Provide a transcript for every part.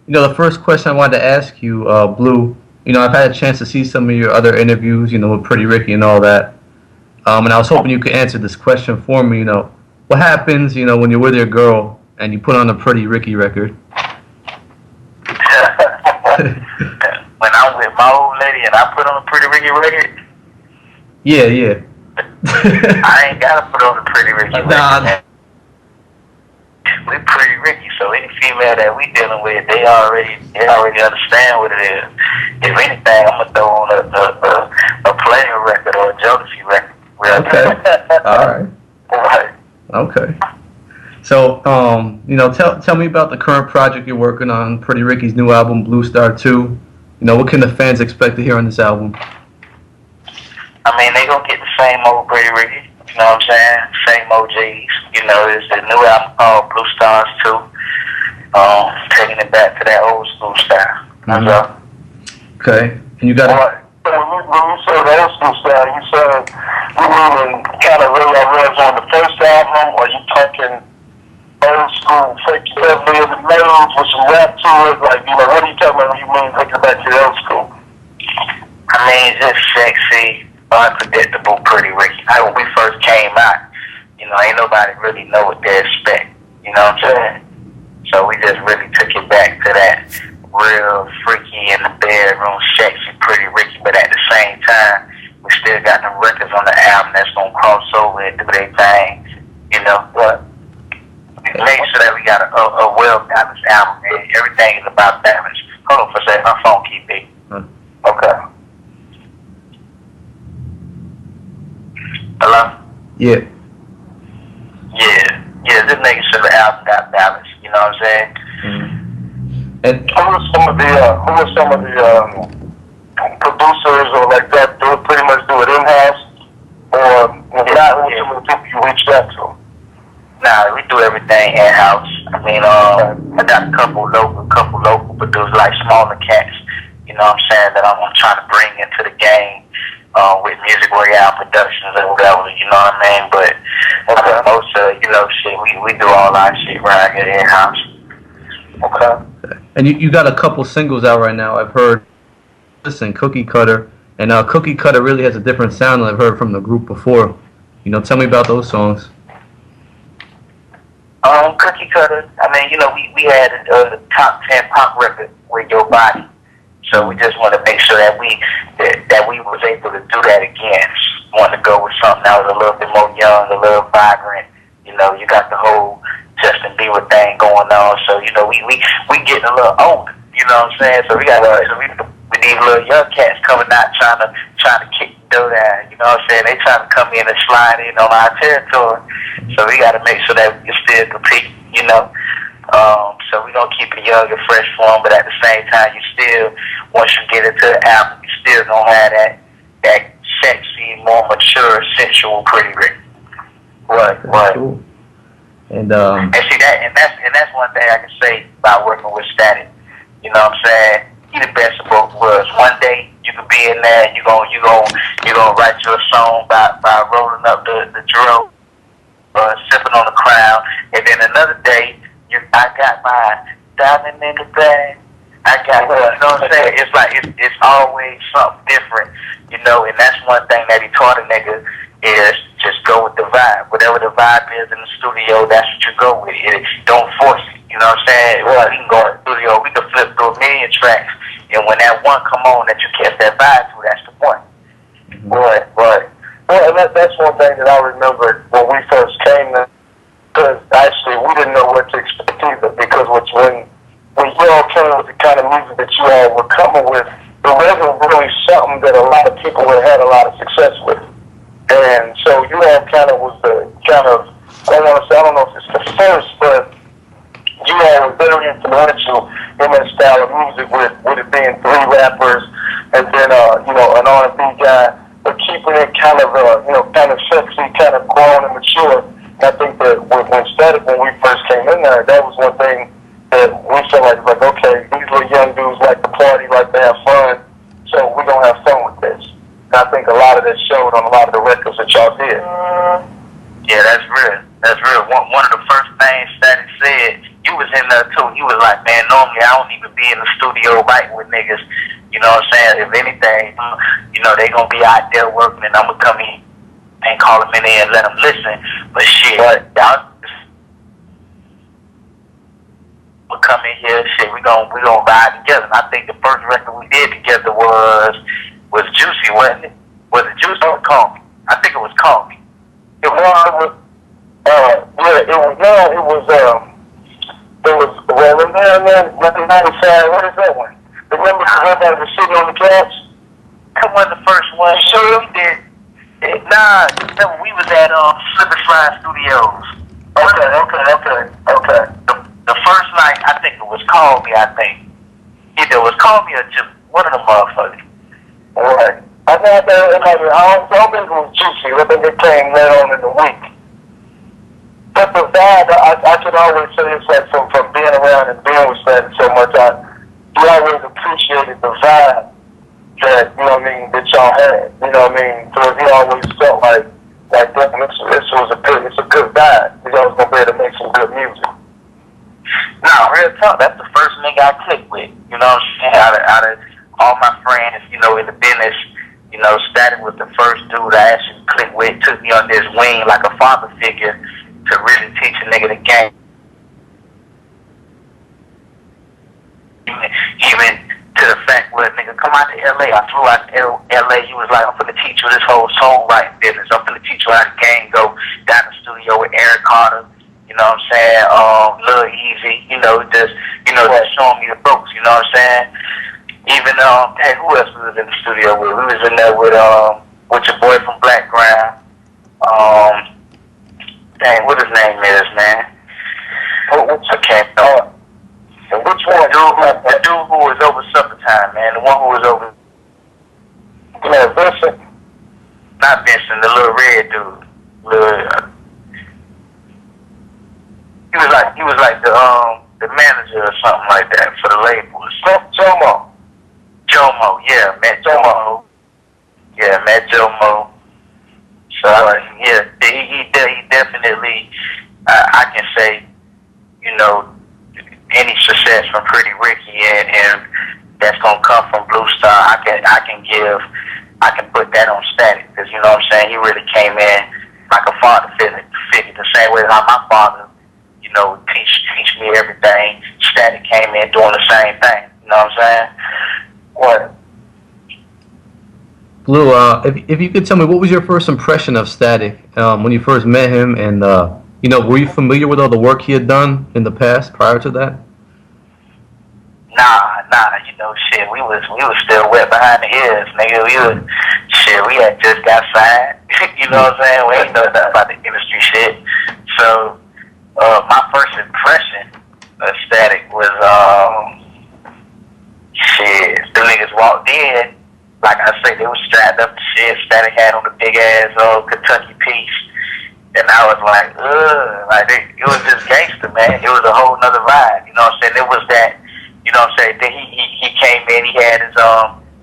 The first question I wanted to ask you, Blue. I've had a chance to see some of your other interviews. With Pretty Ricky and all that. And I was hoping you could answer this question for me. What happens, when you're with your girl and you put on a Pretty Ricky record? When I'm with my old lady and I put on a Pretty Ricky record. Yeah. I ain't gotta put on a Pretty Ricky record. Nah. We Pretty Ricky, so any female that we dealing with, they already understand what it is. If anything, I'm gonna throw on a player record or a Jodeci record. Okay. All right. Right. Okay. So, tell me about the current project you're working on, Pretty Ricky's new album, Blue Star 2. What can the fans expect to hear on this album? I mean, they gonna get the same old Pretty Ricky. You know what I'm saying? Same OGs. It's the new album called Blue Stars 2. Taking it back to that old school style. Mm-hmm. Okay. And you got it. When you say the old school style, you said you mean kind of really was on the first album, or you talking old school, fake Beverly in the Mills with some rap to it? Like, what are you talking about when you mean taking it back to the old school? I mean, just sexy, unpredictable Pretty Ricky. When we first came out, ain't nobody really know what they expect. You know what I'm saying? So we just really took it back to that real freaky in the bedroom, sexy Pretty Ricky, but at the same time, we still got them records on the album that's gonna cross over and do their thing. But make sure that we got a well-balanced album, man. Everything is about balance. Hold on for a second, my phone keep beeping. Okay. Hello? Yeah. Yeah, just making sure the album got balance, you know what I'm saying? Mm-hmm. And who are some of the producers or like that do pretty much do it in-house? Or not some of the people you reached out to? Nah, we do everything in-house. I mean, I got a couple local producers, like smaller cats, you know what I'm saying, that I'm trying to bring into the game. With Music Royale Productions and whatever, you know what I mean? But most of, shit, we do all our shit right here in-house. Okay. And you got a couple singles out right now. I've heard Listen, Cookie Cutter, and Cookie Cutter really has a different sound than I've heard from the group before. Tell me about those songs. Cookie Cutter, I mean, we had a top 10 pop record with Your Body. So we just want to make sure that we was able to do that again. Want to go with something that was a little bit more young, a little vibrant. You got the whole Justin Bieber thing going on. So we getting a little older. You know what I'm saying? So we need little young cats coming out trying to kick the door down. You know what I'm saying? They trying to come in and slide in on our territory. So we got to make sure that we can still compete. So we're going to keep it young and fresh for them, but at the same time, you still, once you get into the album, you still going to have that sexy, more mature, sensual Pretty Ricky. What? Cool. And see that, and that's one thing I can say about working with Static. You know what I'm saying? He the best of both worlds. One day you can be in there, and you gonna write you a song by rolling up the drill, sipping on the crown, and then another day. I got my diamond in the bag. I got, you know what I'm saying? It's like, it's always something different, and that's one thing that he taught a nigga is just go with the vibe. Whatever the vibe is in the studio, that's what you go with. Don't force it, you know what I'm saying? Well, we can go to the studio, we can flip through a million tracks, and when that one come on that you catch that vibe to, that's the point. Right. Well, and that's one thing that I remember when we first came there. Because actually, we didn't know what to expect either. Because when you all came with the kind of music that you all were coming with, it wasn't really something that a lot of people had a lot of success with. And so you all kind of was the kind of, I don't know if it's the first, but you all were very influential in that style of music with it being three rappers and then an R&B guy, but keeping it kind of kind of sexy, kind of grown and mature. I think that when we first came in there, that was one thing that we felt like, okay, these little young dudes like to party, like to have fun, so we're going to have fun with this. And I think a lot of that showed on a lot of the records that y'all did. Yeah, that's real. One of the first things Static said, you was in there too. You was like, man, normally I don't even be in the studio writing with niggas. You know what I'm saying? If anything, you know, they gonna be out there working and I'm gonna come in and call them in there and let them listen. But shit, y'all will come in here, shit, we gonna ride together. And I think the first record we did together was Juicy, wasn't it? Was it Juicy or Call Me? I think it was Call Me. It was, well, and then, what is that one? Remember everybody was sitting on the couch? That wasn't the first one. Sure. We did. Nah, remember we was at Slip and Slide Studios. Okay. The first night, I think it was Call Me, I think. Either it was Call Me or just one of the motherfuckers. Alright. I think it was Juicy. I think it came later on in the week. But the vibe, I can always say it's like from being around and being with Static so much, he always appreciated the vibe that, you know what I mean, that y'all had. You know what I mean? So he always felt like damn, it's a good vibe. He's always gonna be able to make some good music. Nah, real talk, that's the first nigga I clicked with. You know what I'm saying? Out of all my friends, you know, in the business, you know, Static was the first dude I actually clicked with, took me under his wing like a father figure to really teach a nigga the game. Even to the fact where nigga come out to LA, I flew out to LA, he was like, I'm finna teach you this whole songwriting business. I'm finna teach you how the game go down the studio with Eric Carter, you know what I'm saying, Lil Easy, you know, just showing me the ropes, you know what I'm saying? Even, hey, who else was in the studio with? We was in there with your boy from Blackground. Dang, what his name is, man? I can't know. And which one? The dude who was over Supper Time, man. The one who was over. Yeah, Vincent. Not Vincent, the little red dude. He was like the manager or something like that for the label. Jomo, yeah, Matt Jomo. Yeah, Matt Jomo. So yeah, he definitely, I can say, you know, any success from Pretty Ricky and that's gonna come from Blue Star, I can put that on Static, because you know what I'm saying, he really came in like a father figure, the same way how my father, you know, teach me everything. Static came in doing the same thing. You know what I'm saying? What? Blue, if you could tell me, what was your first impression of Static when you first met him, and you know, were you familiar with all the work he had done in the past prior to that? Nah, you know, shit, we was still wet behind the ears, nigga. We had just got signed. You know what I'm saying? We ain't know nothing about the industry shit. So, my first impression of Static was, shit, the niggas walked in. Like I say, they was strapped up to shit. Static had on the big ass Kentucky piece. And I was like, ugh. Like, it was just gangster, man. It was a whole nother vibe. You know what I'm saying? It was that, you know what I'm saying? Then he came in, he had his,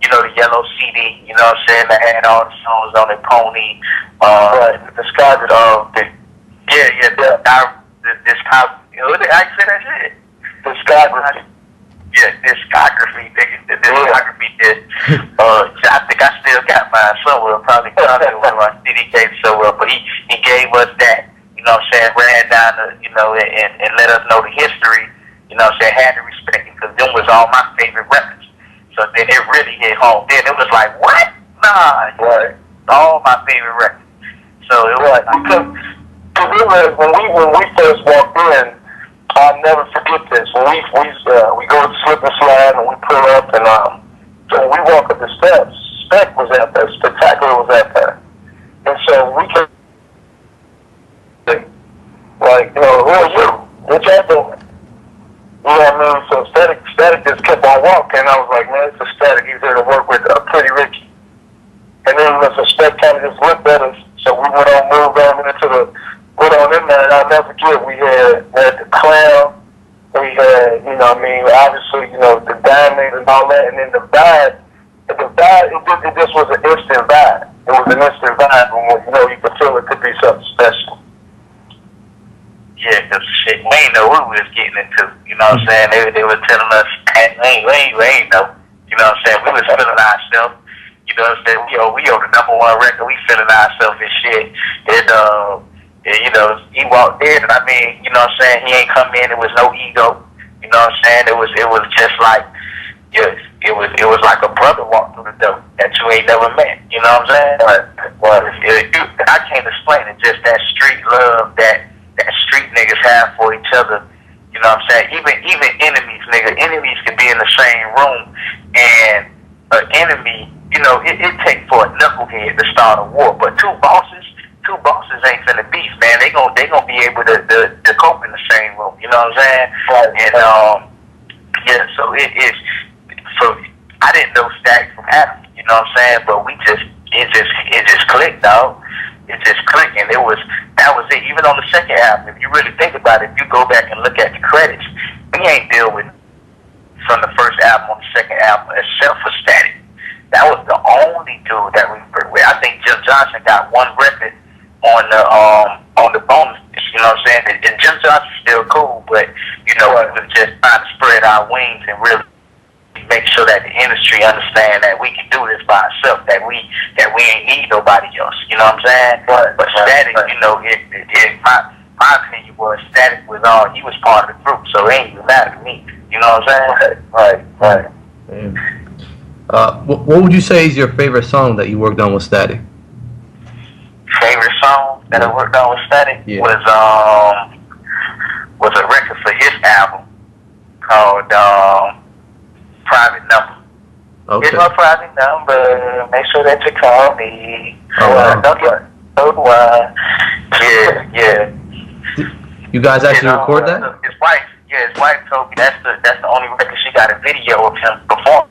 you know, the yellow CD, you know what I'm saying? That had all the songs on it, Pony. The Sky, I say that shit. Discography. Yeah, discography, nigga. The discography did. I think I still got mine somewhere. Probably got it with my CD case somewhere. But he gave us that, you know what I'm saying, ran down the, you know, and let us know the history, you know what I'm saying, had to respect it, because them was all my favorite records. So then it really hit home. Then it was like, what? Nah, right. All my favorite records. So it was because when we first walked in, I'll never forget this. When we go to Slip and Slide and we pull up, and so we walk up the steps. Spec was out there. Spectacular was out there. And so we can, like, you know, who are you? What y'all doing? You know what I mean? So Static just kept on walking. I was like, man, it's a Static. He's there to work with Pretty Ricky. And then the Spec kind of just looked at us. So we went on in there, and I'll never forget, we had the Clown, we had, you know what I mean, obviously, you know, the Diamond and all that, and then the vibe, it just was an instant vibe. It was an instant vibe, and, you know, you could feel it could be something special. Yeah, because shit, we ain't know what we was getting into. You know what I'm saying? They were telling us, hey, we ain't know. You know what I'm saying? We was feeling ourselves. You know what I'm saying? We owe the #1 record. We feeling ourselves and shit. And you know, he walked in, and I mean, you know what I'm saying? He ain't come in. There was no ego. You know what I'm saying? It was just like, yeah, it was like a brother walked through the door that you ain't never met. You know what I'm saying? I can't explain it. Just that street love that street niggas have for each other. You know what I'm saying? Even enemies, nigga. Enemies can be in the same room, and an enemy, you know, it takes for a knucklehead to start a war. But two bosses ain't finna beef, man. They gonna be able to cope in the same room. You know what I'm saying? And yeah. So it is. So I didn't know Static from Adam. You know what I'm saying? But it just clicked, dog. It just clicked, and that was it. Even on the second album, if you really think about it, if you go back and look at the credits, we ain't deal with from the first album on the second album except for Static. That was the only dude that we worked with. I think Jim Johnson got one record on the bonus. You know what I'm saying? And Jim Johnson's still cool, but you know, we was just trying to spread our wings and really make sure that the industry understand that we can do this by ourselves, that we ain't need nobody else. You know what I'm saying? But Static, you know, my opinion was Static was he was part of the group, so it ain't even matter to me. You know what I'm saying? Right. What would you say is your favorite song that you worked on with Static? Favorite song that I worked on with Static was a record for his album called Private Number. Okay. Here's my private number. Make sure that you call me. Don't get why. Yeah. You guys actually record that? His wife told me that's the only record she got a video of him performing.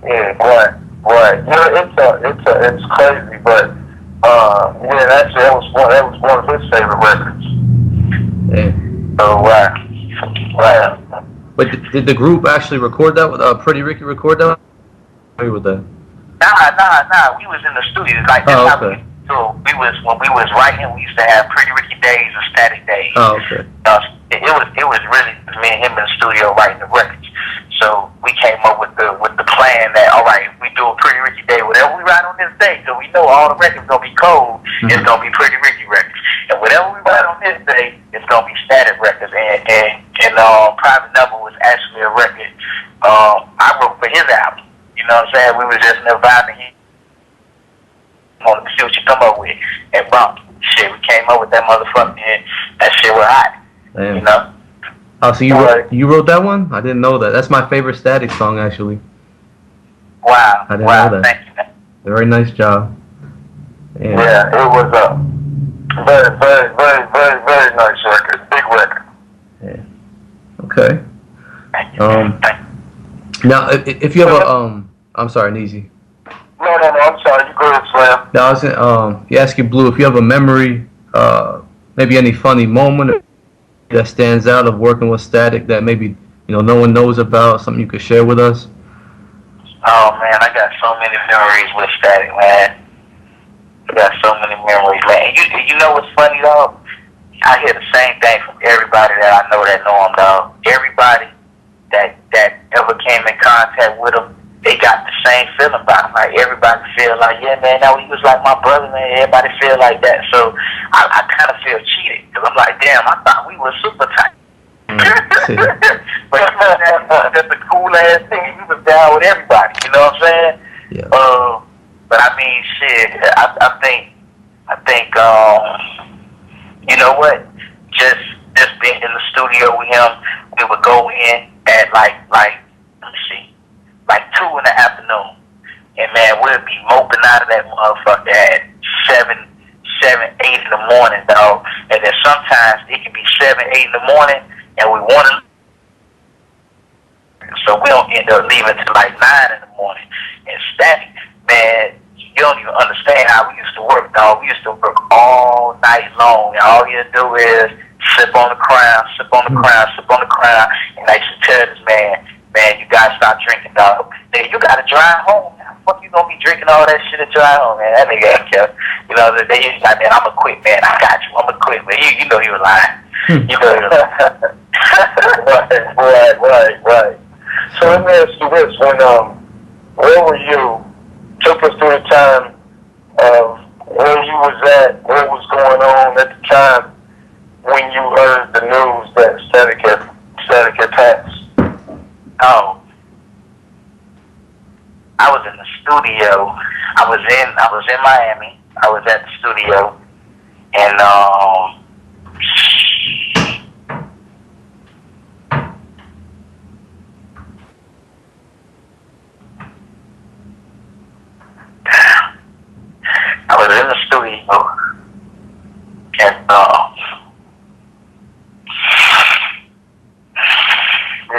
Yeah, right. You know, it's crazy, but yeah, actually that was one of his favorite records. Yeah. So right. But did the group actually record that? Pretty Ricky record that? Agree with that? Nah. We was in the studio. Like that's how okay. when we was writing, we used to have Pretty Ricky days and Static days. Oh, okay. It was really me and him in the studio writing the records. So we came up with the plan that, all right, if we do a Pretty Ricky day, whatever we write on this day, so we know all the records gonna be cold, it's gonna be Pretty Ricky records, and whatever we write on this day, it's gonna be Static records. And Private Number was actually a record I wrote for his album. You know what I'm saying? We was just vibing. He wanted to see what you come up with, and bump shit. We came up with that motherfucker, and that shit was hot. Damn. You know. Oh, so you wrote that one? I didn't know that. That's my favorite Static song, actually. Wow. I didn't know that. Thank you, man. Very nice job. Yeah, it was a very, very, very, very, very nice record. Big record. Yeah. Okay. Thank you. Now, if you have a I'm sorry, Neezy. No, I'm sorry. You go ahead, Slam. Now, I was gonna, ask you, Blue, if you have a memory, maybe any funny moment that stands out of working with Static that maybe no one knows about, something you could share with us. Oh man, I got so many memories with Static, man. I got so many memories, man. You know what's funny, dog? I hear the same thing from everybody that I know that know him, dog. Everybody that ever came in contact with him, they got the same feeling about him. Like everybody feel like, yeah, man, now he was like my brother, man. Everybody feel like that. So I kind of feel cheated because I'm like, damn, I thought we were super tight. But he was just a cool ass thing. He was down with everybody. You know what I'm saying? Yeah. But I mean, shit. I think. You know what? Just being in the studio with him, we would go in at like let me see, like 2 in the afternoon, and man, we'd be moping out of that motherfucker at 7, 8 in the morning, dog. And then sometimes it can be 7, 8 in the morning, and we want to. So we don't end up leaving till like 9 in the morning. And Static, man, you don't even understand how we used to work, dog. We used to work all night long, and all you do is sip on the crown, and I used to tell this man, you gotta stop drinking, dog. Then you gotta drive home. How the fuck you gonna be drinking all that shit at your home, man. That nigga ain't care. You know, they used to like, man, I'ma quit, man. I got you. I'ma quit, man. You know he was lying. You know he was lying. Right. So let me ask you this: where were you? Took us through the time of where you was at, what was going on at the time when you heard the news that Static had passed. Oh, I was in the studio. I was in Miami. I was at the studio, and I was in the studio, and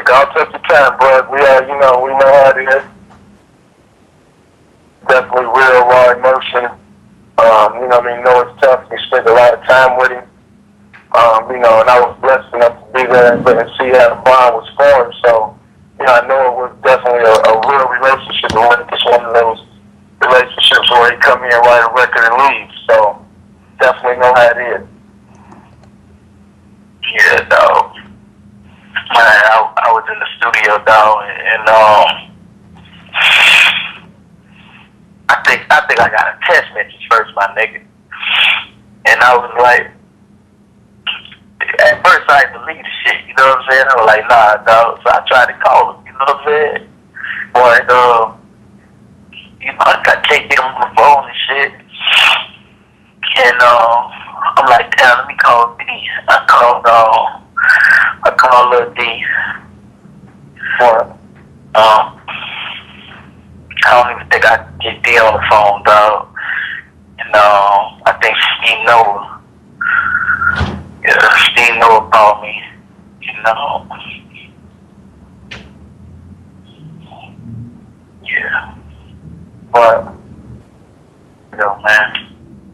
Y'all took your time, bro. We know how it is. Definitely real raw emotion. Know it's tough. You spent a lot of time with him. And I was blessed enough to be there and see how the bond was formed. So, I know it was definitely a real relationship. It wasn't just one of those relationships where he come here and write a record and leave. So, definitely know how it is. yeah, dog. I was in the studio, dog, and I think I got a text message first, my nigga, and I was like, at first I didn't believe the shit, you know what I'm saying? I was like, nah, dog. So I tried to call him, you know what I'm saying? But I can't get him on the phone and shit, and I'm like, damn, let me call D. I called Lil D. I don't even think I could get D on the phone, dog. And I think Steve Noah. Yeah, Steve Noah called me. Yeah. But man,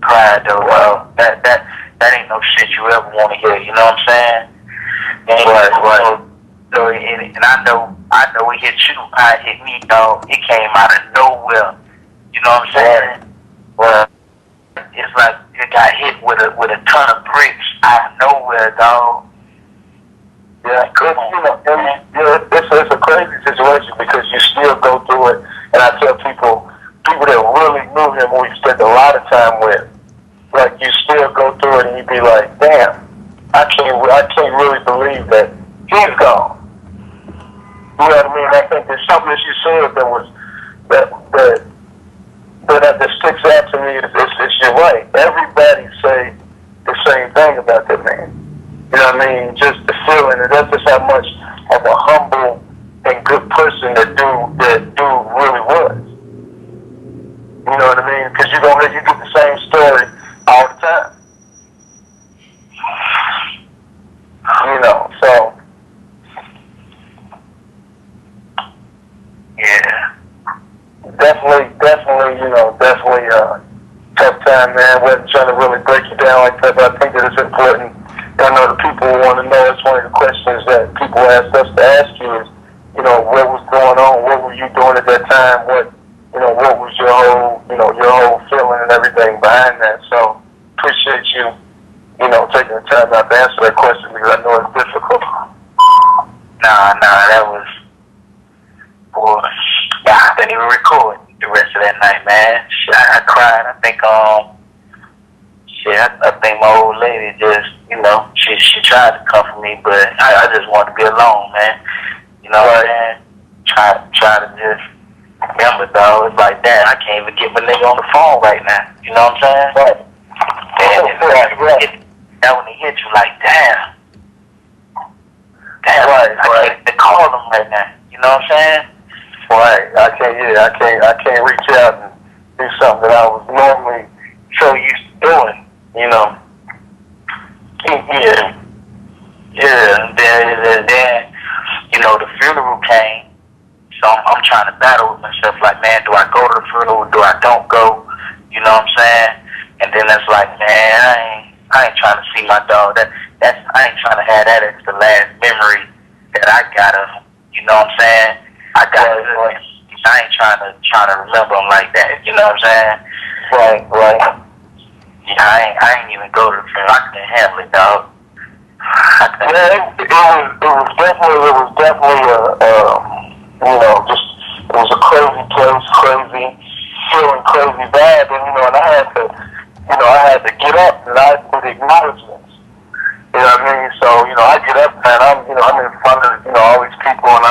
pride though. Well, that ain't no shit you ever want to hear. You know what I'm saying? Right. So, and I know it hit you. It hit me, dog. It came out of nowhere. You know what I'm saying? Well, it's like it got hit with a ton of bricks out of nowhere, dog. Yeah, it's a crazy situation because you still go through it. And I tell people that really knew him, who he spent a lot of time with, like you still go through it and you be like, damn, I can't really believe that he's gone. You know what I mean? I think there's something that you said that sticks out to me. It's you're right. Everybody say the same thing about that man. You know what I mean? Just the feeling, and that's just how much of a humble and good person that dude really was. You know what I mean? Because you get the same story all the time. So. Yeah. Definitely, tough time, man. Wasn't trying to really break you down like that, but I think that it's important. I know the people want to know. It's one of the questions that people ask us to ask you is, what was going on? What were you doing at that time? What was your whole feeling and everything behind that? So appreciate you, taking the time out to answer that question because I know it's difficult. Nah, that was, boy. I didn't even record the rest of that night, man. Shit, I cried. I think, I think my old lady just, she tried to comfort me, but I just wanted to be alone, man. You know what I'm saying? Try to just remember, dog. It's like, damn, I can't even get my nigga on the phone right now. You know what I'm saying? Right. That when it hit you, like, damn, I can't call him right now. You know what I'm saying? Right. I can't reach out and do something that I was normally so used to doing. Yeah. And then, the funeral came. So I'm trying to battle with myself, like, man, do I go to the funeral? Do I don't go? You know what I'm saying? And then it's like, man, I ain't trying to see my dog. I ain't trying to have that as the last memory that I got of him. You know what I'm saying? I got I ain't trying to remember them like that. You know what I'm saying? Right. Yeah, I ain't even go to the funeral. I couldn't handle it, dog. Yeah, it was definitely it was a crazy place, feeling crazy bad, and I had to get up and I did acknowledgments. You know what I mean? So, I get up and I'm in front of, all these people and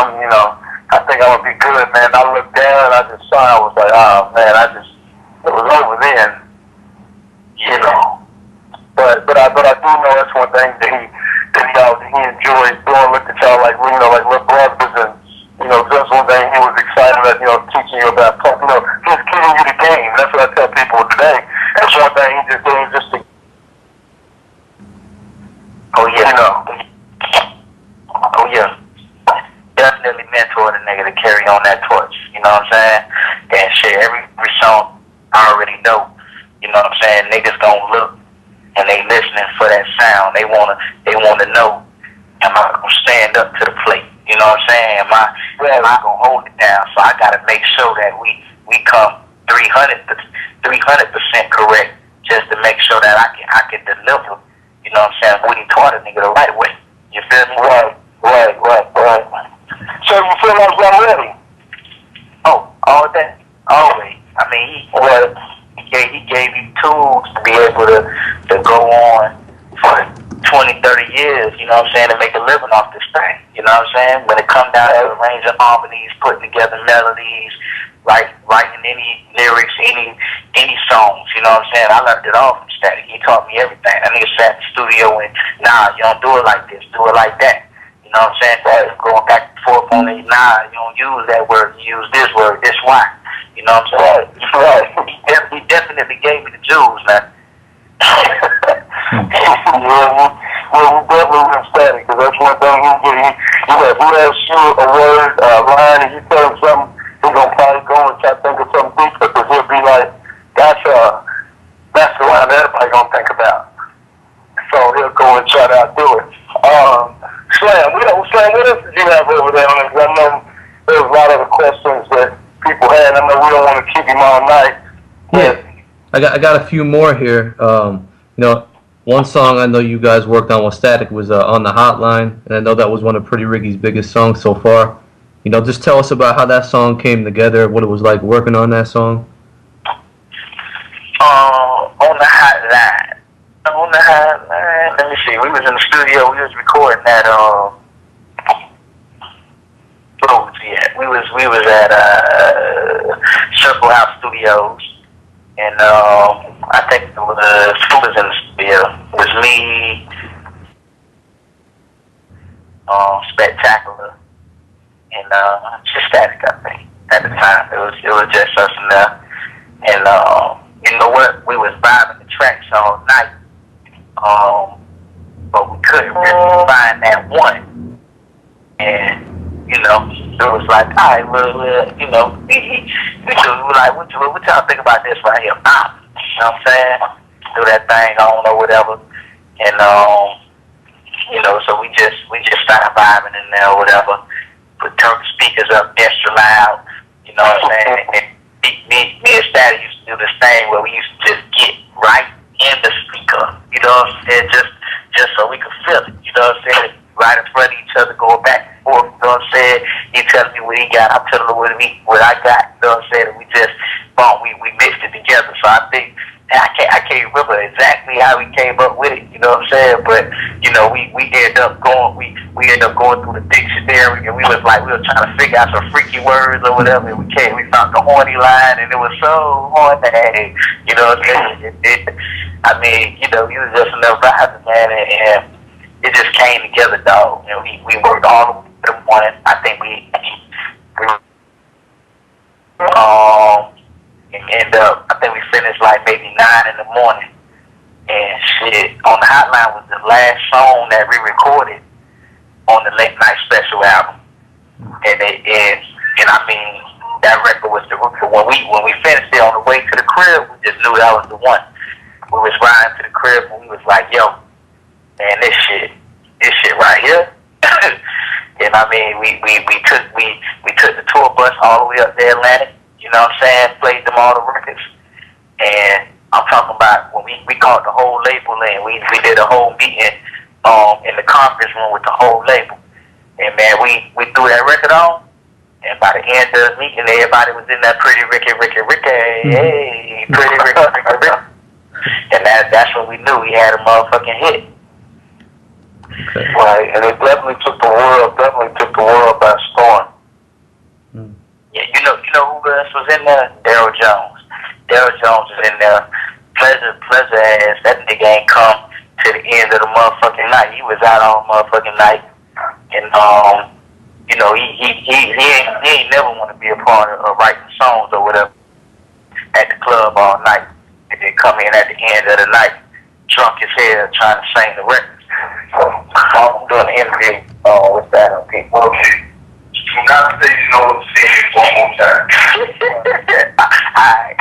I think I'm gonna be good, man. I looked down and I just saw, I was like, oh man, it was over then, But I do know that's one thing that he enjoyed doing. Looked at y'all like little brothers, and that's one thing he was excited about. Teaching you about, just giving you the game. That's what I tell people today. That's one thing he just did, just to, oh yeah, definitely mentor the nigga to carry on that torch. You know what I'm saying? And shit, every song I already know. You know what I'm saying? Niggas gonna look and they listening for that sound. They wanna know, am I gonna stand up to the plate? You know what I'm saying? Am I gonna hold it down? So I gotta make sure that we come 300% correct, just to make sure that I can deliver. You know what I'm saying? What he taught a nigga the right way. You feel me? Right. So you feel like y'all ready? Oh, all day, always. I mean, he gave you tools to be able to go on for 20, 30 years, you know what I'm saying, to make a living off this thing. You know what I'm saying? When it comes down to arranging harmonies, putting together melodies, writing any lyrics, any songs, you know what I'm saying? I learned it all from Static. He taught me everything. I nigga sat in the studio and, nah, you don't do it like this, do it like that. You know what I'm saying? So going back and forth on it, nah, you don't use that word, you use this word, this why. You know what I'm saying? Right. He definitely gave me the jewels, man. We definitely went Static, because that's one thing he if he asks you a word, a line, and you tell him something, he's going to probably go and try to think of something deeper, because he'll be like, that's the line that everybody going to think about. So he'll go and try to outdo it. Slam, what else did you have over there? I know there's a lot of the questions that people had. I know we don't want to keep him all night. Yeah, I got a few more here. One song I know you guys worked on with Static was On the Hotline, and I know that was one of Pretty Ricky's biggest songs so far. Just tell us about how that song came together, what it was like working on that song. On the Hotline, let me see, we was in the studio, we was recording that, we was at Circle House Studios, and I think it was who was in the studio. It was me, Spectacular, and just Static. I think at the time it was just us and there. And you know what? We was vibing the tracks all night, but we couldn't really find that one. And it was like, all right, well, we were like, what y'all think about this right here? You know what I'm saying? Do that thing on or whatever. And, so we just started vibing in there or whatever. Turn the speakers up extra loud, you know what I'm saying? And me and Static used to do this thing where we used to just get right in the speaker, you know what I'm saying? Just so we could feel it, you know what I'm saying? Right in front of each other, going back and forth, you know what I'm saying? He telling me what he got, I'm telling him what I got, you know what I'm saying? And we just, we mixed it together. So I think, I can't remember exactly how we came up with it, you know what I'm saying? But, we ended up going, we ended up going through the dictionary, and we were trying to figure out some freaky words or whatever, and we found the horny line, and it was so horny, you know what I'm saying? We was just in the vibes, man, and it just came together, dog. We worked all the morning. I think we ended up, I think we finished like maybe 9 in the morning. And shit, On the Hotline was the last song that we recorded on the Late Night Special album. And that record was the when we finished it on the way to the crib, we just knew that was the one. We was riding to the crib and we was like, yo, man, this shit right here. And we took the tour bus bus all the way up to Atlantic. You know what I'm saying? Played them all the records. And I'm talking about when we called the whole label in. We did a whole meeting in the conference room with the whole label. And man, we threw that record on. And by the end of the meeting, everybody was in that Pretty Ricky, hey, Pretty Ricky. And that's when we knew we had a motherfucking hit. Okay. Right, and it definitely took the world by storm. Mm. Yeah, you know who else was in there? Daryl Jones. Daryl Jones was in there. Pleasure ass. That nigga ain't come to the end of the motherfucking night. He was out all motherfucking night, and you know he ain't never want to be a part of writing songs or whatever at the club all night, and then come in at the end of the night drunk as hell trying to sing the record. So I'm doing an interview with that people. Okay. You got to say you know what to say one more time. Alright.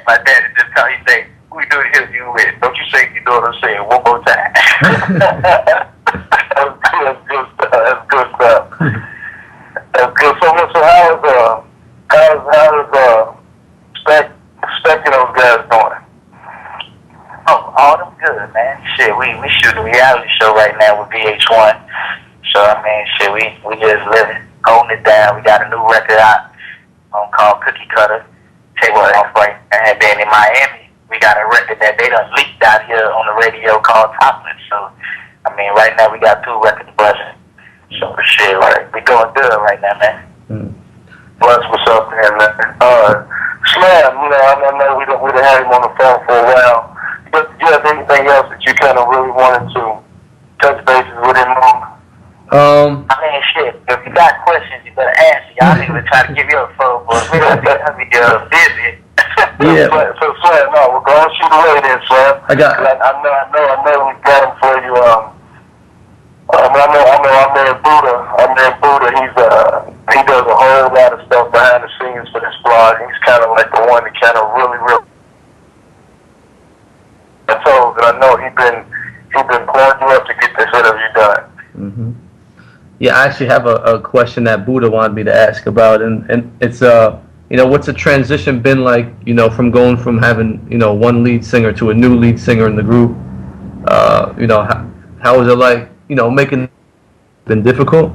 My dad is just how you say, who you do the interview with? Don't you say you know what I'm saying one more time. That's good stuff. That's good. So how's Spec those guys doing? Oh, all them good, man. Shit, we shoot a reality show right now with VH1. So I mean, shit, we just living, holding it down. We got a new record out called Cookie Cutter. Take one off right. And then in Miami, we got a record that they done leaked out here on the radio called Topless. So I mean, right now we got 2 records buzzing. So shit, like we doing good right now, man. Mm. Well, that's what's up, man. Slam, you know, I know we done had him on the phone for a while. But do you have anything else that you kind of really wanted to touch bases with him on? I mean, shit, if you got questions, you better ask. Y'all niggas try to give you a phone, but we don't be busy. Yeah. So Slam, no, we're going to shoot away then, Slam. I know we got him for you. I know Buddha. He does a whole lot of stuff behind the scenes for this blog. He's kind of like the one that kind of really. I know he's been pouring you up to get this interview done. Mm-hmm. Yeah, I actually have a question that Buddha wanted me to ask about, and it's what's the transition been like, from going from having, one lead singer to a new lead singer in the group? How was it like, making been difficult?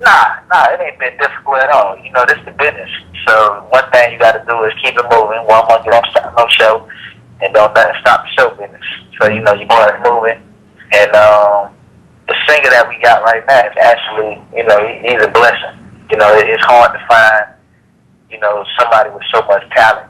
Nah, it ain't been difficult at all. This is the business. So one thing you got to do is keep it moving. 1 month you don't stop no show, and don't let it stop the show business. So you keep it moving, and the singer that we got right now is actually, he's a blessing. It's hard to find, somebody with so much talent.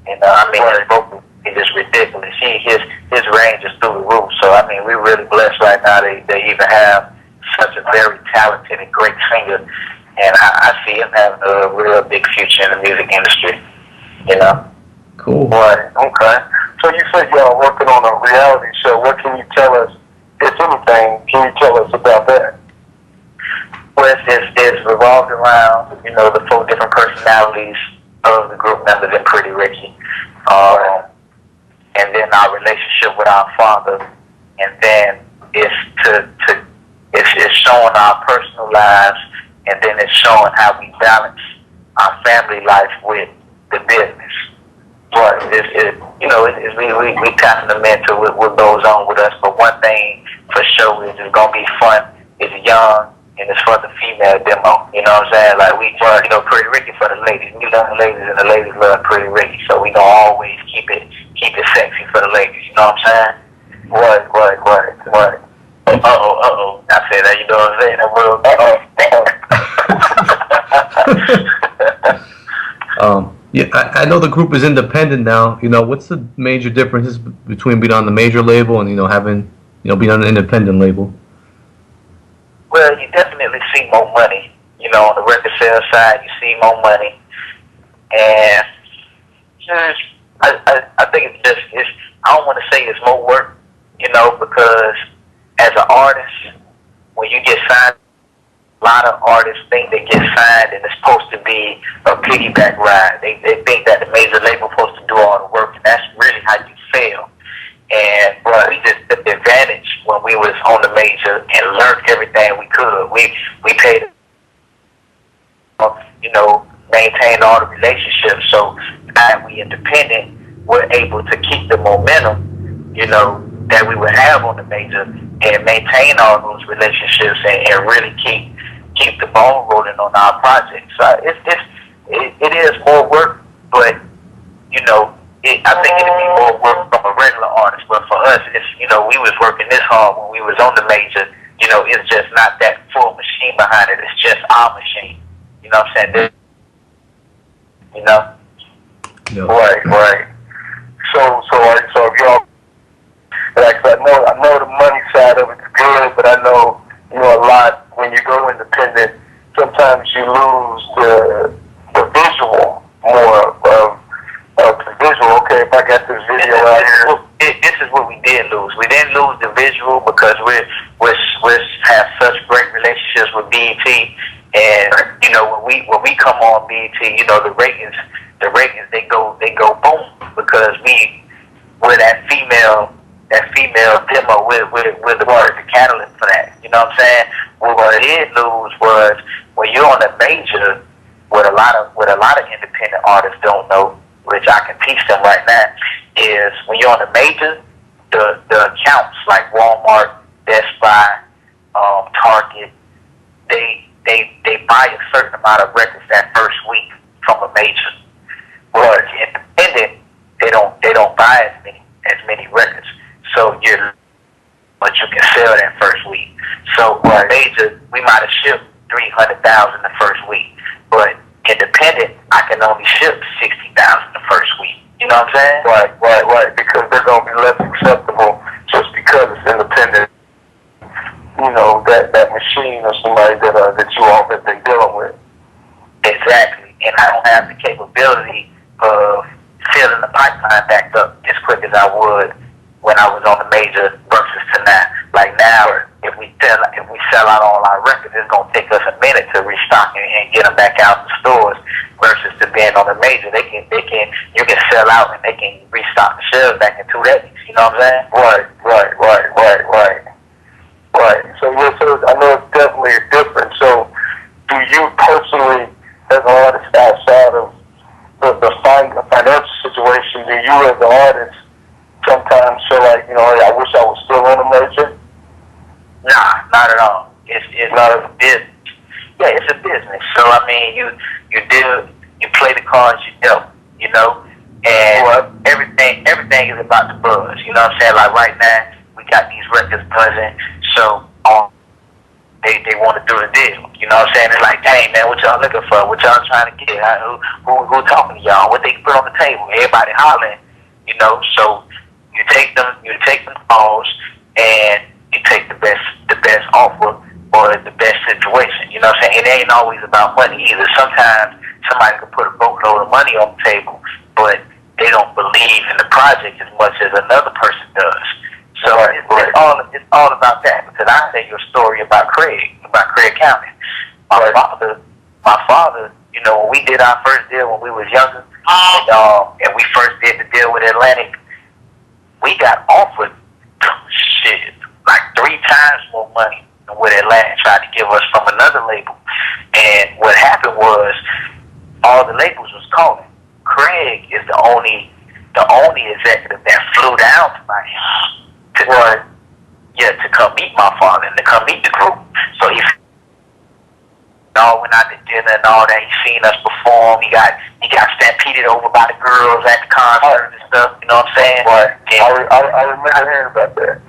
And his vocal is just ridiculous. His range is through the roof. So we're really blessed right now. They even have such a very talented and great singer, and I see him having a real big future in the music industry. Cool. Right. Okay. So you said y'all working on a reality show. What can you tell us, if anything, can you tell us about that? Well, it's revolved around, the 4 different personalities of the group members in Pretty Ricky. And then our relationship with our father. And then it's showing our personal lives, and then it's showing how we balance our family life with the business. But we tapping them into what goes on with us. But one thing for sure is it's gonna be fun. It's young and it's for the female demo. You know what I'm saying? Like we, Pretty Ricky for the ladies. We love the ladies and the ladies love Pretty Ricky. So we gonna always keep it sexy for the ladies. You know what I'm saying? Right. Uh-oh. I said that, you know what I'm saying? Yeah, I know the group is independent now. What's the major differences between being on the major label and, having, being on an independent label? Well, you definitely see more money. On the record sales side, you see more money. And I think I don't want to say it's more work, because as an artist, when you get signed, a lot of artists think they get signed and it's supposed to be a piggyback ride. They think that the major label is supposed to do all the work, and that's really how you fail. But we just took advantage when we was on the major and learned everything we could. We paid maintain all the relationships. So now we independent, we're able to keep the momentum, that we would have on the major and maintain all those relationships and really keep the ball rolling on our projects. So it is more work, but I think it'd be more work from a regular artist. But for us, it's we was working this hard when we was on the major. It's just not that full machine behind it. It's just our machine. You know what I'm saying? Yeah. Right. So if y'all, like, I know the money side of it's good, but I know, a lot when you go independent, sometimes you lose the visual more of the visual. Okay, if I got this video out here. This is what we did lose. We didn't lose the visual because we have such great relationships with BET, and when we come on BET, the ratings they go boom because we're that female demo, we're the perfect catalyst for that. You know what I'm saying? What it did lose was when you're on a major, what a lot of independent artists don't know, which I can teach them right now, is when you're on a major, the accounts like Walmart, Best Buy, Target, they buy a certain amount of records that first week from a major. Whereas independent, they don't buy as many records. So but you can sell that first week. So a major, we might have shipped 300,000 the first week, but independent, I can only ship 60,000 the first week. You know what I'm saying? Right. Because they're gonna be less acceptable just because it's independent. That machine or somebody that they're dealing with. Exactly. And I don't have the capability of filling the pipeline back up as quick as I would when I was on the major versus to now. Like now, if we sell out all our records, it's gonna take us a minute to restock and get them back out in the stores. Versus to being on the major, you can sell out and they can restock the shelves back in 2 days. You know what I'm saying? Right. So I know it's definitely different. So, do you personally, as an artist outside of the financial situation, do you as an artist sometimes feel like, I wish I was still on a major? Nah, not at all. It's not a business. Yeah, it's a business. So I mean, you play the cards you dealt, and everything is about the buzz. You know what I'm saying? Like right now, we got these records buzzing, so they want to do the deal. You know what I'm saying? It's like, dang man, what y'all looking for? What y'all trying to get? Who talking to y'all? What they put on the table? Everybody hollering. So you take them calls and you take the best offer or the best situation. You know what I'm saying? It ain't always about money either. Sometimes somebody can put a boatload of money on the table, but they don't believe in the project as much as another person does. So it's all about that. Because I tell you a story about Craig County. My father, when we did our first deal when we was younger, and we first did the deal with Atlantic, we got offered like 3 times more money than what Atlantic tried to give us from another label. And what happened was all the labels was calling. Craig is the only executive that flew down to Miami to come meet my father and to come meet the group. So he all went out to dinner and all that. He seen us perform. He got stampeded over by the girls at the concert and stuff. You know what I'm saying? I remember hearing about that.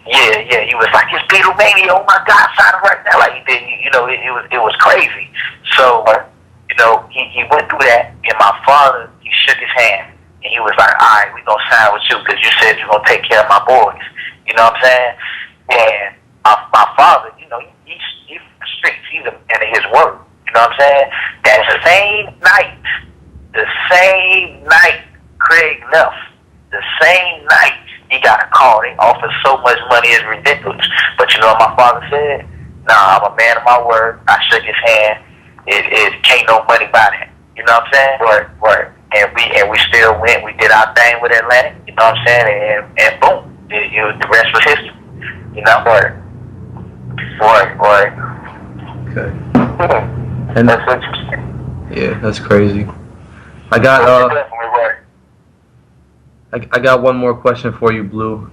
Yeah. He was like, "It's Beatlemania! Oh my God, sign it right now!" Like he did. It was crazy. So he went through that, and my father, he shook his hand, and he was like, "All right, we gonna sign with you because you said you're gonna take care of my boys." You know what I'm saying? And my father, he's from the streets. He's a man of his word. You know what I'm saying? That same night Craig left, the same night he got a call. They offered so much money, it's ridiculous. But you know what my father said? Nah, I'm a man of my word. I shook his hand. It can't no money buy that. You know what I'm saying? Right. And we still went. We did our thing with Atlantic. You know what I'm saying? And boom, the rest was history. Right. Okay. And that's interesting. Yeah, that's crazy. I got You're definitely right. I got one more question for you, Blue.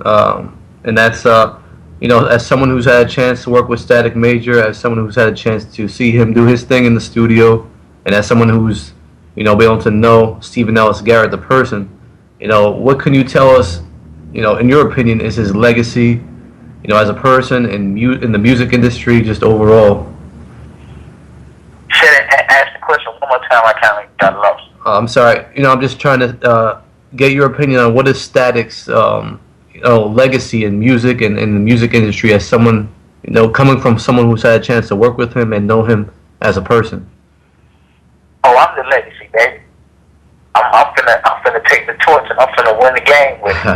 And that's as someone who's had a chance to work with Static Major, as someone who's had a chance to see him do his thing in the studio, and as someone who's been able to know Stephen Ellis Garrett, the person, what can you tell us, in your opinion, is his legacy, as a person in the music industry, just overall? Ask the question one more time. I kind of got lost. I'm sorry. I'm just trying to get your opinion on what is Static's legacy in music and in the music industry as someone, coming from someone who's had a chance to work with him and know him as a person. Oh, I'm the legacy, baby. I'm finna take the torch and I'm finna win the game with it.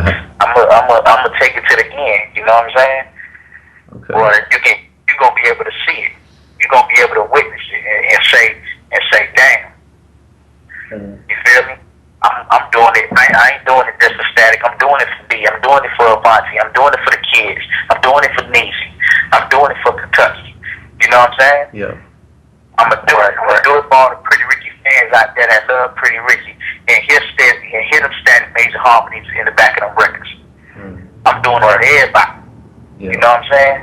I'm gonna take it to the end. You know what I'm saying? Okay. Or you gonna be able to see it. You're gonna be able to witness it and say, damn. You feel me? I'm doing it. I ain't doing it just for Static. I'm doing it for D. I'm doing it for Avanti. I'm doing it for the kids. I'm doing it for Niecy. I'm doing it for Kentucky. You know what I'm saying? Yeah. I'm gonna do it. I'm gonna do it for all the Pretty Ricky fans out there that love Pretty Ricky and hear them Static Major harmonies in the back of them records. I'm doing it for everybody. Yeah. You know what I'm saying?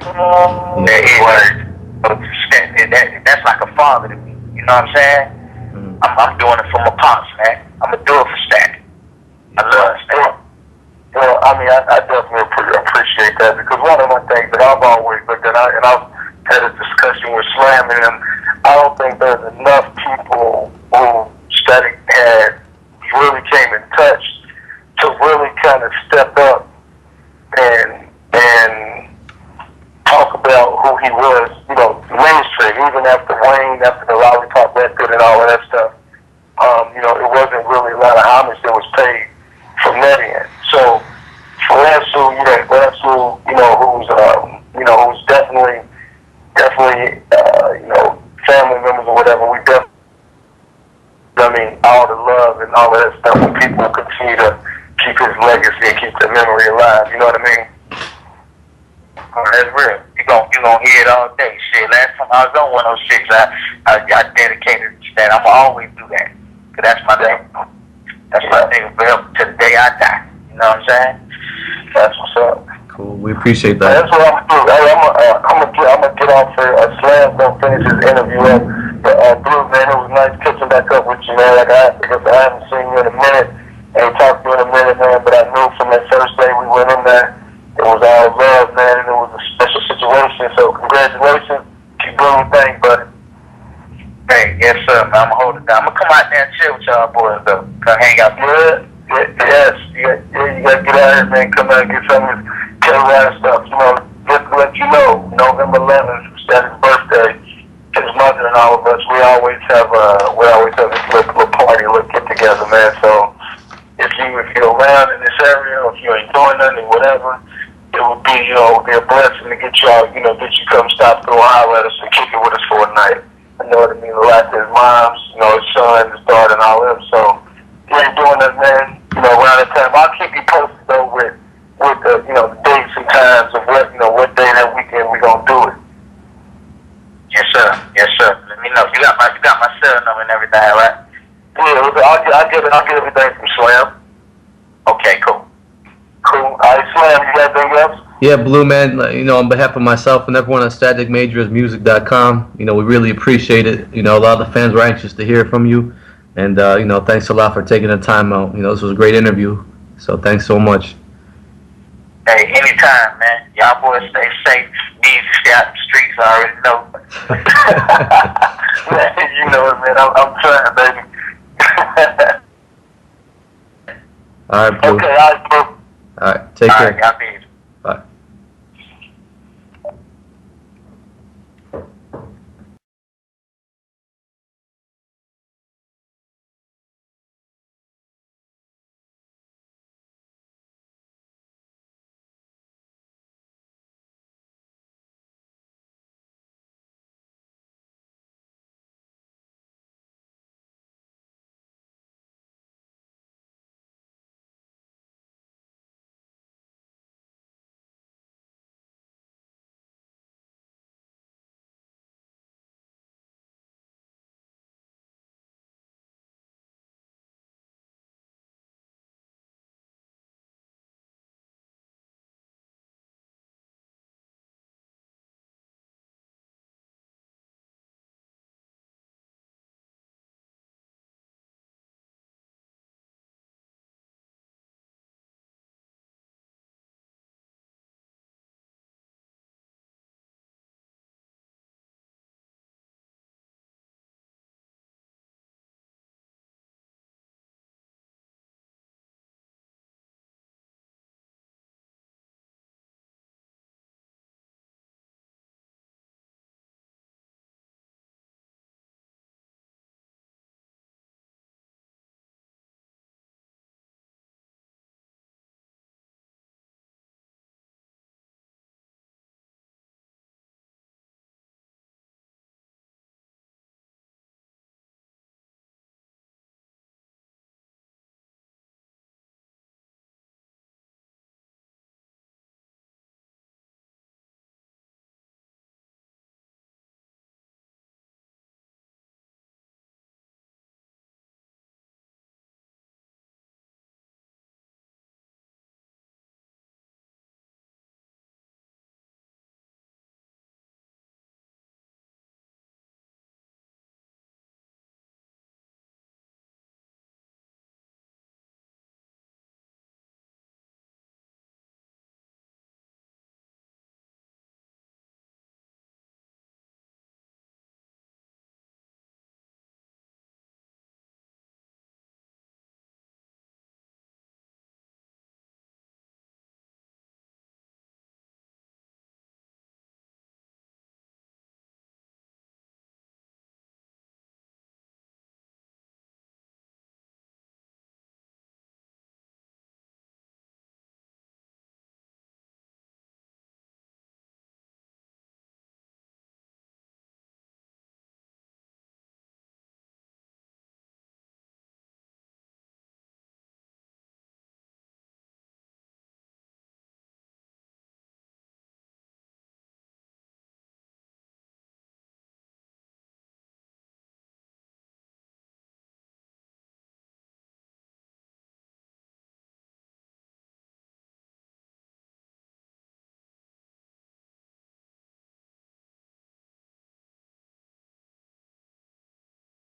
That's like a father to me. You know what I'm saying? I'm doing it for my pops, man. I'm gonna do it for Static. I love Static. Well, I mean, I definitely appreciate that, because one of the things that I've always looked at, and I've had a discussion with Slam and them, I don't think there's enough people who Static had really came in touch to really kind of step up and talk about who he was, mainstream, even after Wayne, after the Lollipop record and all of that stuff. It wasn't really a lot of homage that was paid from that end. So for Ransu, who's definitely, family members or whatever, we definitely, all the love and all of that stuff, when people continue to keep his legacy and keep the memory alive, you know what I mean? That's real. You gonna hear it all day. Shit, last time I was on 106, I dedicated to that. I'ma always do that. Cause that's my thing. That's my thing to the day I die. You know what I'm saying? That's what's up. Cool. We appreciate that. That's what I'm gonna do. Hey, I'm gonna get off for Slam. Don't finish his interview up. But Blue, man, it was nice catching back up with you, man. Because I haven't seen you in a minute, ain't talked to you in a minute, man. But I knew from that first day we went in there, it was all love, man, and it was a special situation. So congratulations. Keep doing your thing, buddy. Hey, yes sir, man. I'ma hold it down. I'm gonna come out there and chill with y'all boys though. Come hang out. Yes. You gotta get out here, man. Come out and get some of this terrorized stuff. Just to let you know, November 11th, Static's birthday, his mother and all of us, we always have this little party, little get together, man. So if you're around in this area, or if you ain't doing nothing, whatever, it would be, be a blessing to get y'all, get you come stop through and holler at us and kick it with us for a night. I know what I mean. A lot to his moms, his son, his daughter, and all of them. So if you ain't doing that, man, around that time, I'll keep you posted though with the dates and times of what day that weekend we gonna do it. Yes sir. Let me know. You got my cell number and everything, right? Yeah, I'll get everything from Slam. Okay, cool. All right, Slam, you got anything else? Yeah, Blue, man, on behalf of myself and everyone at staticmajorsmusic.com, we really appreciate it. A lot of the fans were anxious to hear from you. And, thanks a lot for taking the time out. This was a great interview. So thanks so much. Hey, anytime, man. Y'all boys stay safe. Need to stay out the streets, I already know. Man, you know it, man. I'm trying, baby. All right, Blue. Okay, all right, bro. All right, take care. All right, y'all be